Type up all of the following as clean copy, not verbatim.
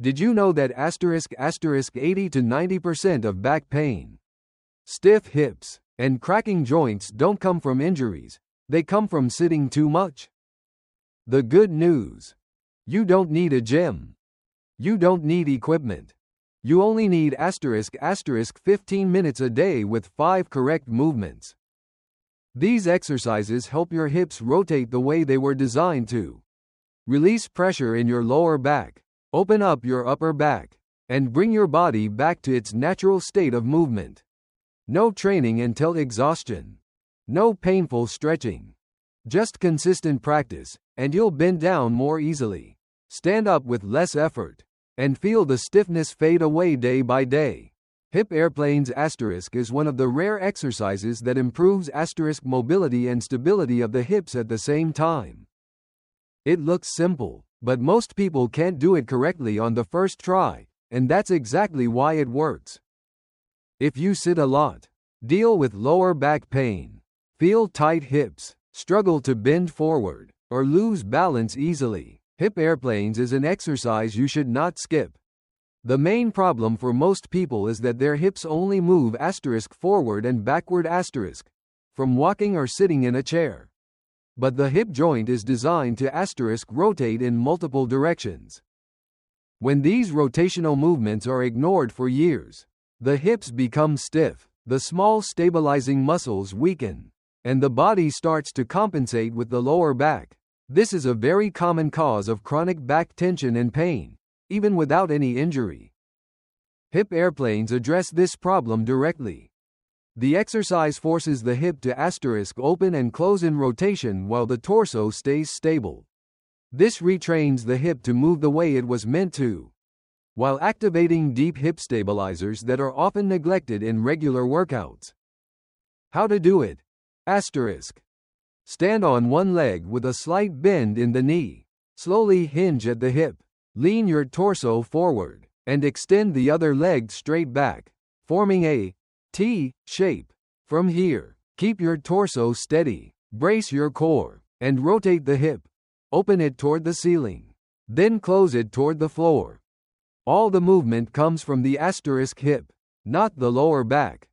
Did you know that ** 80 to 90% of back pain, stiff hips, and cracking joints don't come from injuries, they come from sitting too much? The good news: you don't need a gym. You don't need equipment. You only need * 15 minutes a day with 5 correct movements. These exercises help your hips rotate the way they were designed to. Release pressure in your lower back, open up your upper back, and bring your body back to its natural state of movement. No training until exhaustion. No painful stretching. Just consistent practice, and you'll bend down more easily, stand up with less effort, and feel the stiffness fade away day by day. Hip airplanes * is one of the rare exercises that improves * mobility and stability of the hips at the same time. It looks simple, but most people can't do it correctly on the first try, and that's exactly why it works. If you sit a lot, deal with lower back pain, feel tight hips, struggle to bend forward, or lose balance easily, hip airplanes is an exercise you should not skip. The main problem for most people is that their hips only move * forward and backward * from walking or sitting in a chair. But the hip joint is designed to * rotate in multiple directions. When these rotational movements are ignored for years, the hips become stiff, the small stabilizing muscles weaken, and the body starts to compensate with the lower back. This is a very common cause of chronic back tension and pain, even without any injury. Hip airplanes address this problem directly. The exercise forces the hip to * open and close in rotation while the torso stays stable. This retrains the hip to move the way it was meant to, while activating deep hip stabilizers that are often neglected in regular workouts. How to do it? *. Stand on one leg with a slight bend in the knee. Slowly hinge at the hip. Lean your torso forward, and extend the other leg straight back, forming a T shape. From here, keep your torso steady, brace your core, and rotate the hip. Open it toward the ceiling. Then close it toward the floor. All the movement comes from the * hip, not the lower back.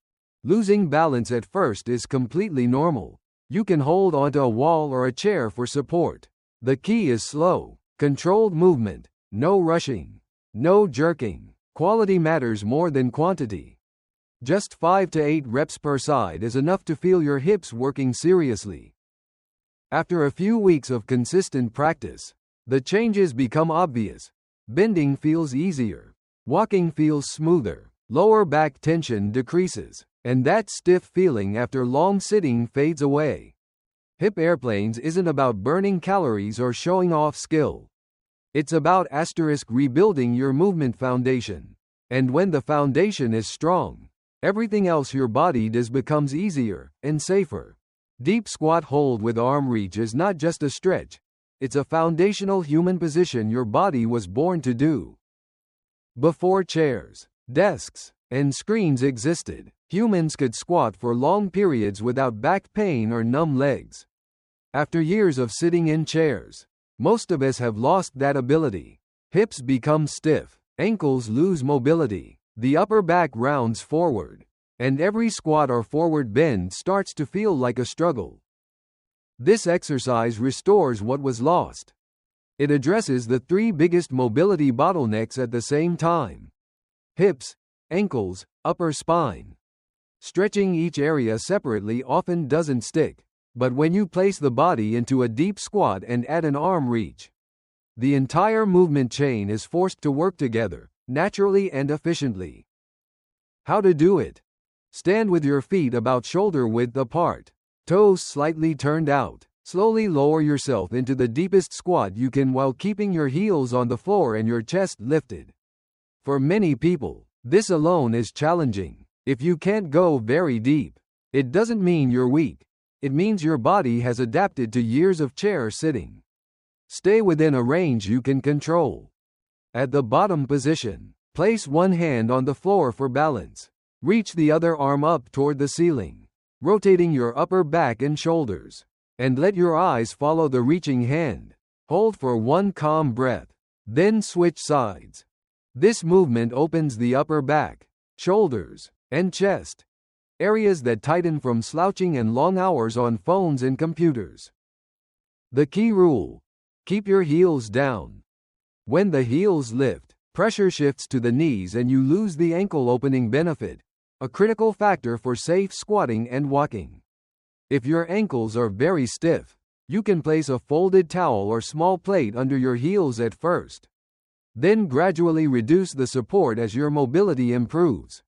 Losing balance at first is completely normal. You can hold onto a wall or a chair for support. The key is slow, controlled movement. No rushing. No jerking. Quality matters more than quantity. Just 5 to 8 reps per side is enough to feel your hips working seriously. After a few weeks of consistent practice, the changes become obvious. Bending feels easier. Walking feels smoother. Lower back tension decreases, and that stiff feeling after long sitting fades away. Hip airplanes isn't about burning calories or showing off skill. It's about * rebuilding your movement foundation. And when the foundation is strong, everything else your body does becomes easier and safer. Deep squat hold with arm reach is not just a stretch. It's a foundational human position your body was born to do. Before chairs, desks, and screens existed, humans could squat for long periods without back pain or numb legs. After years of sitting in chairs, most of us have lost that ability. Hips become stiff, ankles lose mobility, the upper back rounds forward, and every squat or forward bend starts to feel like a struggle. This exercise restores what was lost. It addresses the 3 biggest mobility bottlenecks at the same time: hips, ankles, upper spine. Stretching each area separately often doesn't stick. But when you place the body into a deep squat and add an arm reach, the entire movement chain is forced to work together, naturally and efficiently. How to do it? Stand with your feet about shoulder width apart, toes slightly turned out. Slowly lower yourself into the deepest squat you can while keeping your heels on the floor and your chest lifted. For many people, this alone is challenging. If you can't go very deep, it doesn't mean you're weak. It means your body has adapted to years of chair sitting. Stay within a range you can control. At the bottom position, place one hand on the floor for balance. Reach the other arm up toward the ceiling, rotating your upper back and shoulders. And let your eyes follow the reaching hand. Hold for one calm breath. Then switch sides. This movement opens the upper back, shoulders, and chest, areas that tighten from slouching and long hours on phones and computers. The key rule: keep your heels down. When the heels lift, pressure shifts to the knees and you lose the ankle opening benefit, a critical factor for safe squatting and walking. If your ankles are very stiff, you can place a folded towel or small plate under your heels at first. Then gradually reduce the support as your mobility improves.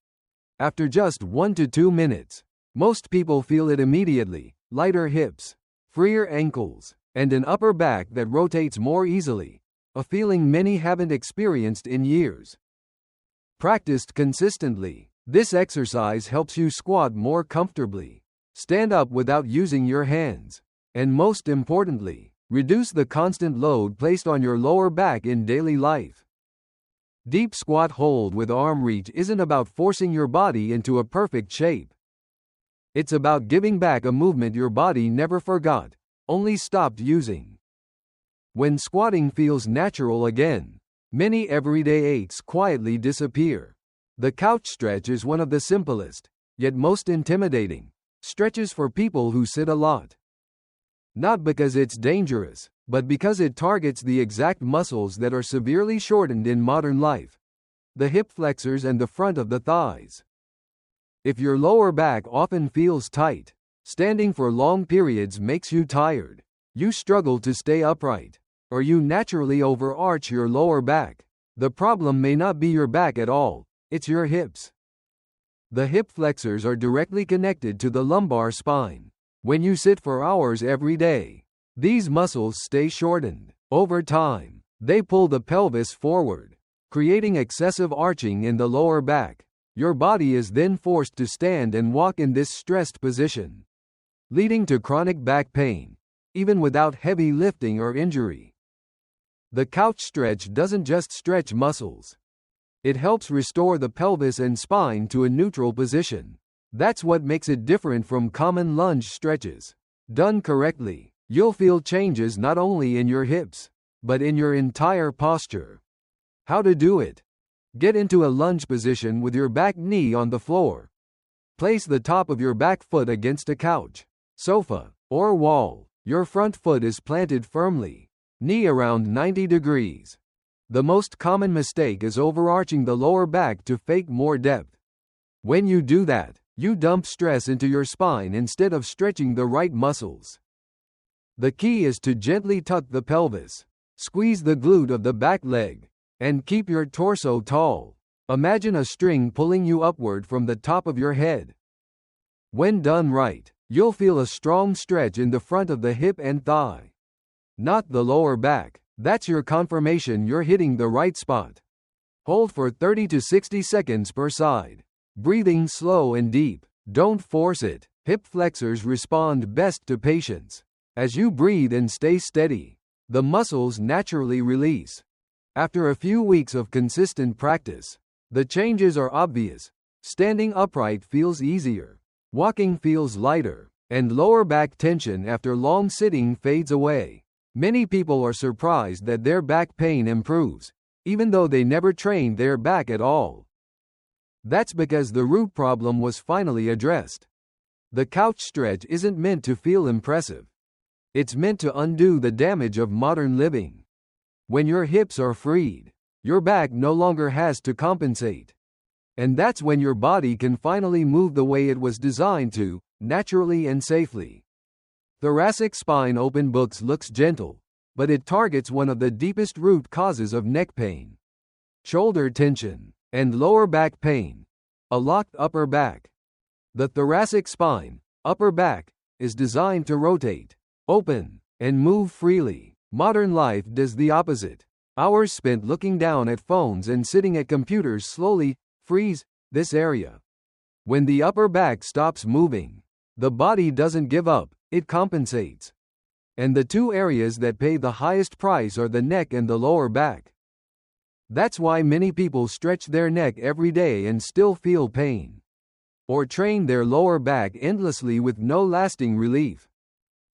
After just 1 to 2 minutes, most people feel it immediately: lighter hips, freer ankles, and an upper back that rotates more easily, a feeling many haven't experienced in years. Practiced consistently, this exercise helps you squat more comfortably, stand up without using your hands, and most importantly, reduce the constant load placed on your lower back in daily life. Deep squat hold with arm reach isn't about forcing your body into a perfect shape. It's about giving back a movement your body never forgot, only stopped using. When squatting feels natural again, many everyday aches quietly disappear. The couch stretch is one of the simplest, yet most intimidating, stretches for people who sit a lot. Not because it's dangerous, but because it targets the exact muscles that are severely shortened in modern life: the hip flexors and the front of the thighs. If your lower back often feels tight, standing for long periods makes you tired, you struggle to stay upright, or you naturally overarch your lower back, the problem may not be your back at all, it's your hips. The hip flexors are directly connected to the lumbar spine. When you sit for hours every day, these muscles stay shortened. Over time, they pull the pelvis forward, creating excessive arching in the lower back. Your body is then forced to stand and walk in this stressed position, leading to chronic back pain, even without heavy lifting or injury. The couch stretch doesn't just stretch muscles. It helps restore the pelvis and spine to a neutral position. That's what makes it different from common lunge stretches. Done correctly, you'll feel changes not only in your hips, but in your entire posture. How to do it? Get into a lunge position with your back knee on the floor. Place the top of your back foot against a couch, sofa, or wall. Your front foot is planted firmly, knee around 90 degrees. The most common mistake is overarching the lower back to fake more depth. When you do that, you dump stress into your spine instead of stretching the right muscles. The key is to gently tuck the pelvis, squeeze the glute of the back leg, and keep your torso tall. Imagine a string pulling you upward from the top of your head. When done right, you'll feel a strong stretch in the front of the hip and thigh. Not the lower back. That's your confirmation you're hitting the right spot. Hold for 30 to 60 seconds per side. Breathing slow and deep. Don't force it. Hip flexors respond best to patience. As you breathe and stay steady, the muscles naturally release. After a few weeks of consistent practice, the changes are obvious. Standing upright feels easier. Walking feels lighter. And lower back tension after long sitting fades away. Many people are surprised that their back pain improves, even though they never trained their back at all. That's because the root problem was finally addressed. The couch stretch isn't meant to feel impressive. It's meant to undo the damage of modern living. When your hips are freed, your back no longer has to compensate. And that's when your body can finally move the way it was designed to, naturally and safely. Thoracic Spine Open Books looks gentle, but it targets one of the deepest root causes of neck pain, shoulder tension, and lower back pain: a locked upper back. The thoracic spine, upper back, is designed to rotate, open, and move freely. Modern life does the opposite. Hours spent looking down at phones and sitting at computers slowly freeze this area. When the upper back stops moving, the body doesn't give up, it compensates. And the two areas that pay the highest price are the neck and the lower back. That's why many people stretch their neck every day and still feel pain, or train their lower back endlessly with no lasting relief.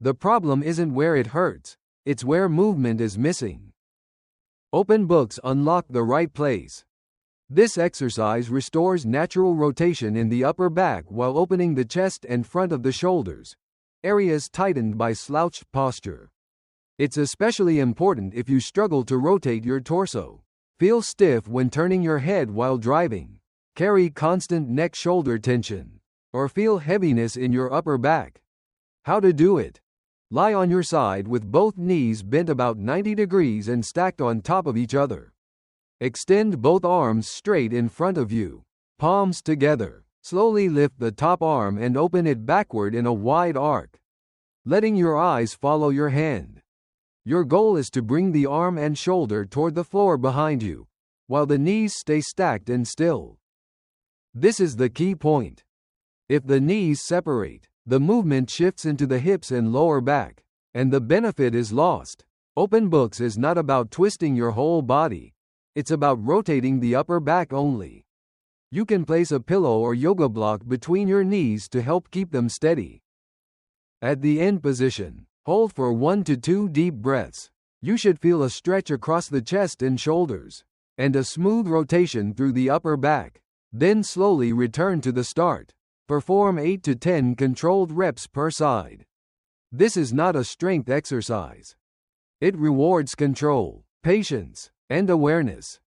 The problem isn't where it hurts, it's where movement is missing. Open Books unlock the right place. This exercise restores natural rotation in the upper back while opening the chest and front of the shoulders, areas tightened by slouched posture. It's especially important if you struggle to rotate your torso, feel stiff when turning your head while driving, carry constant neck-shoulder tension, or feel heaviness in your upper back. How to do it? Lie on your side with both knees bent about 90 degrees and stacked on top of each other. Extend both arms straight in front of you, palms together. Slowly lift the top arm and open it backward in a wide arc, letting your eyes follow your hand. Your goal is to bring the arm and shoulder toward the floor behind you, while the knees stay stacked and still. This is the key point. If the knees separate, the movement shifts into the hips and lower back, and the benefit is lost. Open books is not about twisting your whole body. It's about rotating the upper back only. You can place a pillow or yoga block between your knees to help keep them steady. At the end position, hold for 1 to 2 deep breaths. You should feel a stretch across the chest and shoulders, and a smooth rotation through the upper back. Then slowly return to the start. Perform 8 to 10 controlled reps per side. This is not a strength exercise. It rewards control, patience, and awareness.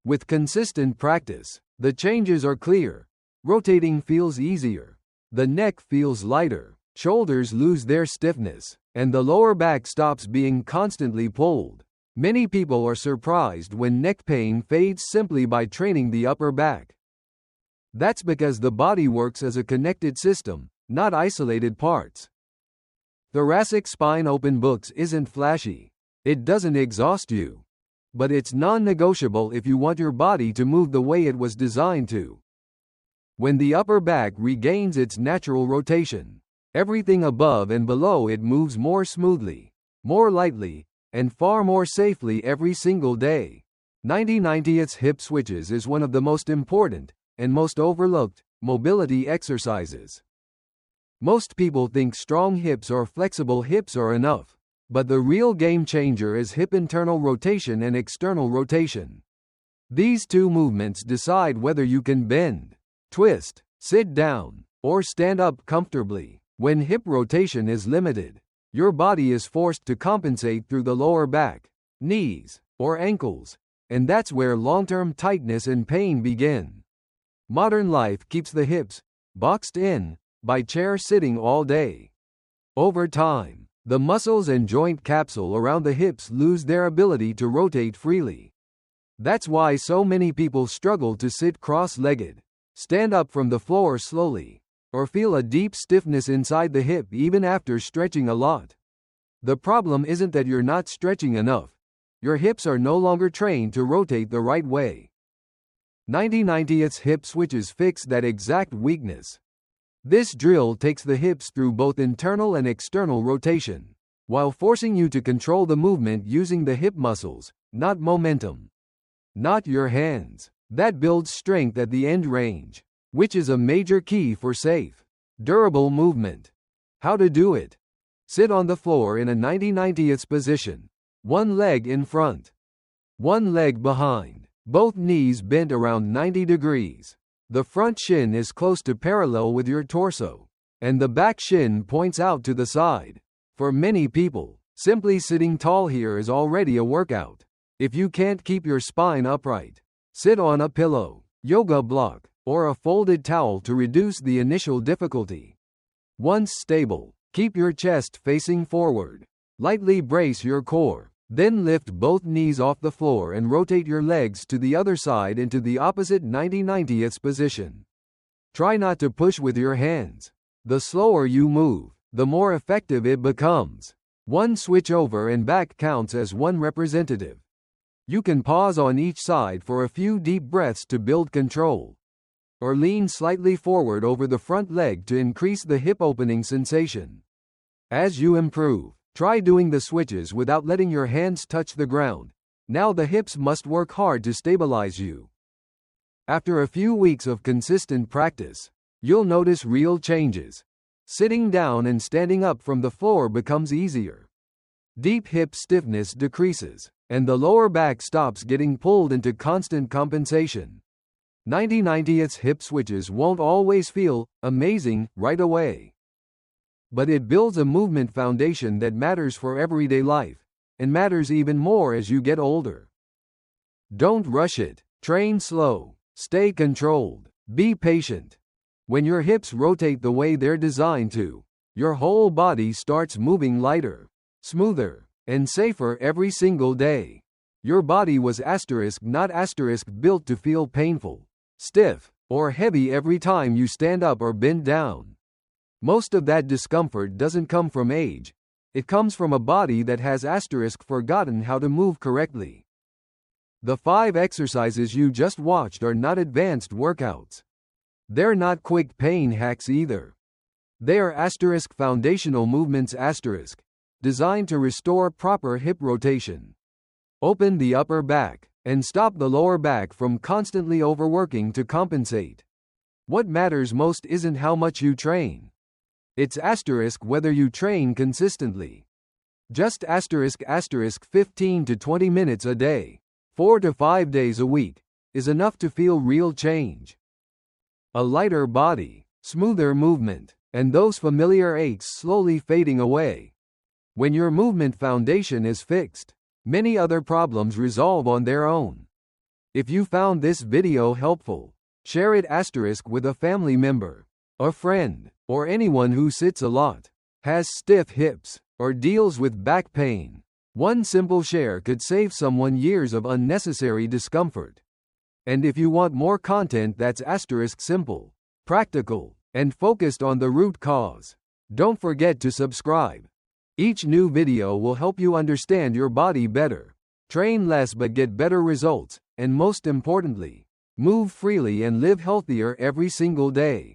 With consistent practice, the changes are clear. Rotating feels easier. The neck feels lighter. Shoulders lose their stiffness, and the lower back stops being constantly pulled. Many people are surprised when neck pain fades simply by training the upper back. That's because the body works as a connected system, not isolated parts. Thoracic Spine Open Books isn't flashy. It doesn't exhaust you. But it's non-negotiable if you want your body to move the way it was designed to. When the upper back regains its natural rotation, everything above and below it moves more smoothly, more lightly, and far more safely every single day. 90/90ths hip switches is one of the most important and most overlooked mobility exercises. Most people think strong hips or flexible hips are enough, but the real game changer is hip internal rotation and external rotation. These two movements decide whether you can bend, twist, sit down, or stand up comfortably. When hip rotation is limited, your body is forced to compensate through the lower back, knees, or ankles, and that's where long-term tightness and pain begin. Modern life keeps the hips boxed in by chair sitting all day. Over time, the muscles and joint capsule around the hips lose their ability to rotate freely. That's why so many people struggle to sit cross-legged, stand up from the floor slowly, or feel a deep stiffness inside the hip even after stretching a lot. The problem isn't that you're not stretching enough. Your hips are no longer trained to rotate the right way. 90/90ths hip switches fix that exact weakness. This drill takes the hips through both internal and external rotation, while forcing you to control the movement using the hip muscles, not momentum. Not your hands. That builds strength at the end range, which is a major key for safe, durable movement. How to do it? Sit on the floor in a 90/90ths position, one leg in front, one leg behind. Both knees bent around 90 degrees. The front shin is close to parallel with your torso, and the back shin points out to the side. For many people, simply sitting tall here is already a workout. If you can't keep your spine upright, sit on a pillow, yoga block, or a folded towel to reduce the initial difficulty. Once stable, keep your chest facing forward. Lightly brace your core. Then lift both knees off the floor and rotate your legs to the other side into the opposite 90/90ths position. Try not to push with your hands. The slower you move, the more effective it becomes. One switch over and back counts as one representative. You can pause on each side for a few deep breaths to build control, or lean slightly forward over the front leg to increase the hip opening sensation. As you improve, try doing the switches without letting your hands touch the ground. Now the hips must work hard to stabilize you. After a few weeks of consistent practice, you'll notice real changes. Sitting down and standing up from the floor becomes easier. Deep hip stiffness decreases, and the lower back stops getting pulled into constant compensation. 90/90th hip switches won't always feel amazing right away. But it builds a movement foundation that matters for everyday life, and matters even more as you get older. Don't rush it. Train slow. Stay controlled. Be patient. When your hips rotate the way they're designed to, your whole body starts moving lighter, smoother, and safer every single day. Your body was not built to feel painful, stiff, or heavy every time you stand up or bend down. Most of that discomfort doesn't come from age. It comes from a body that has forgotten how to move correctly. The 5 exercises you just watched are not advanced workouts. They're not quick pain hacks either. They are foundational movements designed to restore proper hip rotation, open the upper back, and stop the lower back from constantly overworking to compensate. What matters most isn't how much you train. It's whether you train consistently. Just 15 to 20 minutes a day, 4 to 5 days a week, is enough to feel real change. A lighter body, smoother movement, and those familiar aches slowly fading away. When your movement foundation is fixed, many other problems resolve on their own. If you found this video helpful, share it with a family member, a friend, or anyone who sits a lot, has stiff hips, or deals with back pain. One simple share could save someone years of unnecessary discomfort. And if you want more content that's simple, practical, and focused on the root cause, don't forget to subscribe. Each new video will help you understand your body better, train less but get better results, and most importantly, move freely and live healthier every single day.